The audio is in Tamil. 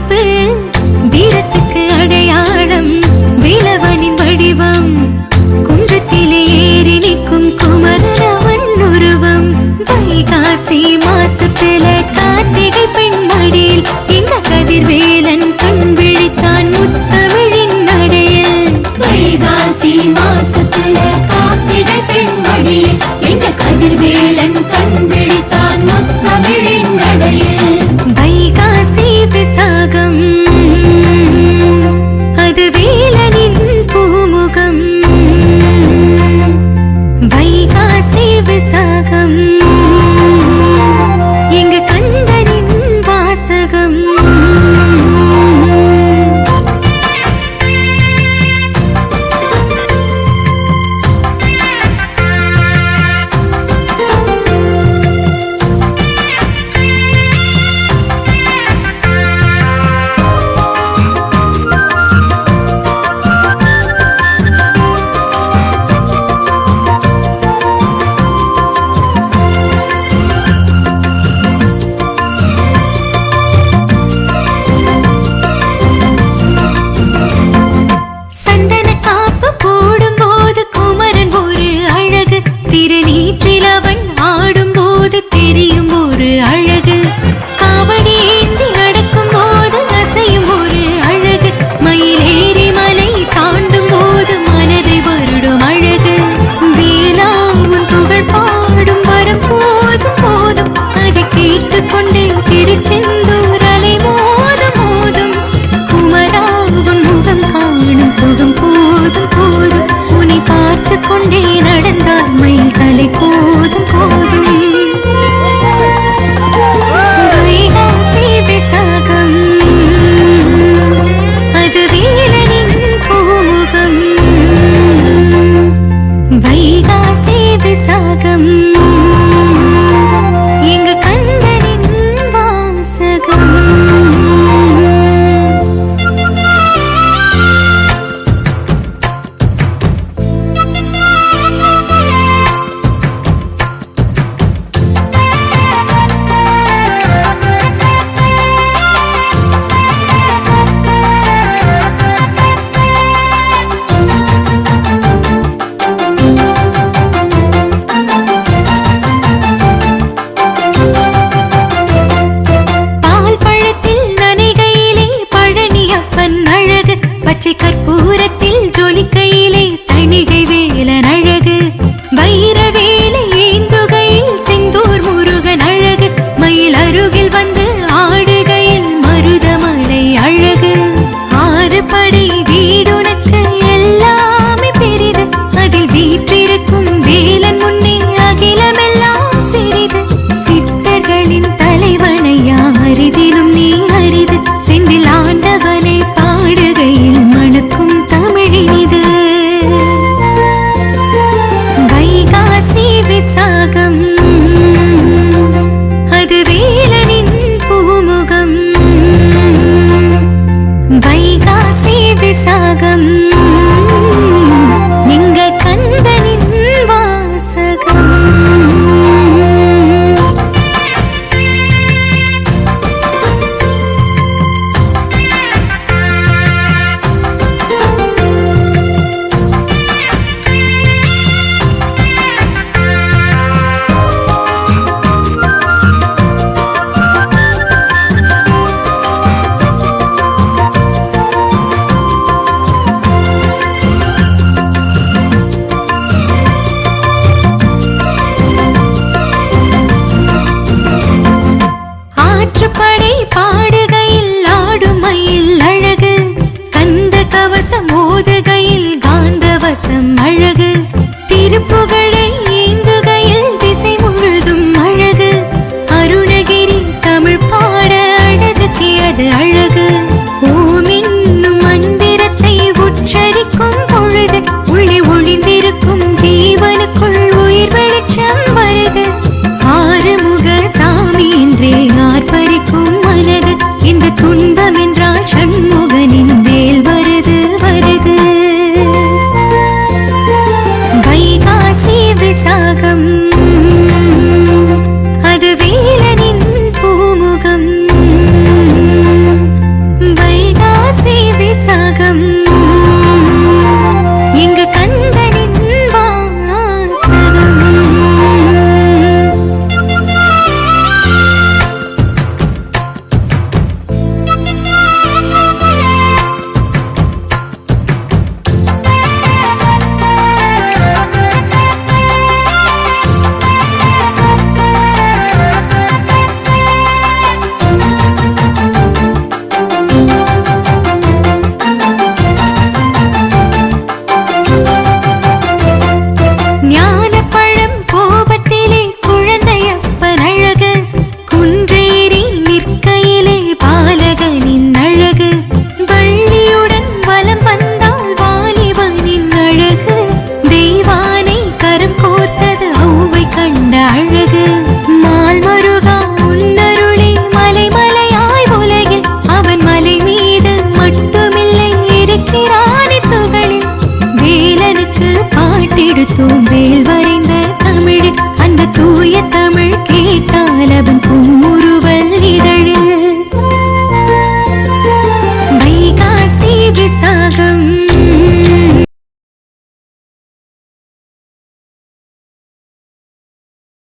சிறப்பு வீரத்துக்கு அடையாளம் வேலவனின் வடிவம் குன்றத்திலே ஏறி நிற்கும் குமரன் அவன் உருவம் வைகாசி மாசத்துல கார்த்திகை பெண்மடியில் இந்த கதிர்வேலன் கண் விழித்தான் முத்தமிழின் நடையில் வைகாசி மாசத்துல கார்த்திகை பெண்மடியில் இந்த கதிர்வேலன் கண் விழித்தான் முத்தமிழின் நடையில் வைகாசி விசாகம் அது வேலனின் பூமுகம் வைகாசி விசாகம் எங்க கந்தனின் வாசகம் திருநீற்றில் அவன் ஆடும்போது தெரியும் ஒரு அழகு காவடி ஏந்தி நடக்கும் போது அசையும் ஒரு அழகு மயிலேறி மலை தாண்டும் போது மனதை வருடும் அழகு வேலா உன் புகழ் பாடும் வரும் போதும் போதும் அதை கேட்டுக்கொண்டே திருச்செந்தூர் அலை மோதும் மோதும் குமரா உன் முகம் காணும் சுகம் போதும் போதும் உன்னை பார்த்து கொண்டே நடந்தால் மயில் தலை போதும் போதும் வைகாசி விசாகம் அது வேலனின் பூமுகம் வைகாசி விசாகம் எங்க கந்தனின் வாசகம் பச்சை கற்பூரத்தில் ஜொலிக்கையிலே தணிகை வேலன் அழகு வைர வேலை ஏந்துகையில் செந்தூர் முருகன் அழகு மயில் அருகில் வந்து ஆடுகையில் மருதமலை அழகு ஆறு படை வீடுனக்கு எல்லாமே பெரிது அதில் வீற்றிருக்கும் வேலன் முன்னே அகிலமெல்லாம் சிறிது சித்தர்களின் தலைவனை யாரிதிலும்